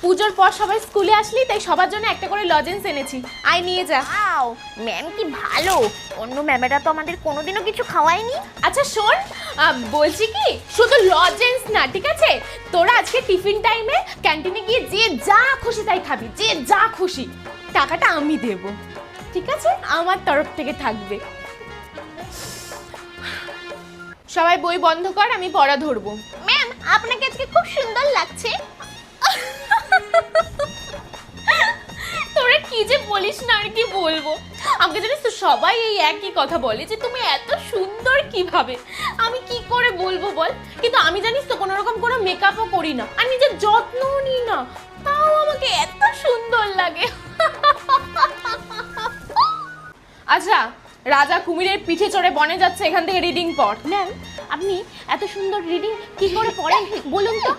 পুজোর পর সবাই স্কুলে আসলি, তাই সবার জন্য একটা করে লজেন্স এনেছি, আয় নিয়ে যা। ওয়াও, ম্যাম কি ভালো। অন্য ম্যামেরা তো আমাদের কোনোদিনও কিছু খাওয়ায়নি। আচ্ছা শোন, বলছি কি, শুধু লজেন্স না, ঠিক আছে, তোরা আজকে টিফিন টাইমে ক্যান্টিনে গিয়ে যে যা খুশি তাই খাবি, যে যা খুশি, টাকাটা আমি দেব, ঠিক আছে, আমার তরফ থেকে থাকবে। সবাই বই বন্ধ কর, আমি পড়া ধরবো। ম্যাম, আপনাকে আজকে খুব সুন্দর লাগছে। তোরা কি যে বলিস না, আর কি বলবো। আমাকে জানিস তো সবাই এই একই কথা বলে যে তুমি এত সুন্দর কিভাবে। আমি কি করে বলবো বল, কিন্তু আমি জানিস তো কোনো রকম কোনো মেকআপও করি না, আর নিজের যত্নও নিই না, তাও আমাকে এত সুন্দর লাগে। আচ্ছা, রাজা কুমিরের পিঠে চড়ে বনে যাচ্ছে, এখান থেকে রিডিং পড়। ম্যাম, আপনি এত সুন্দর রিডিং কি করে পড়েন বলুন তো।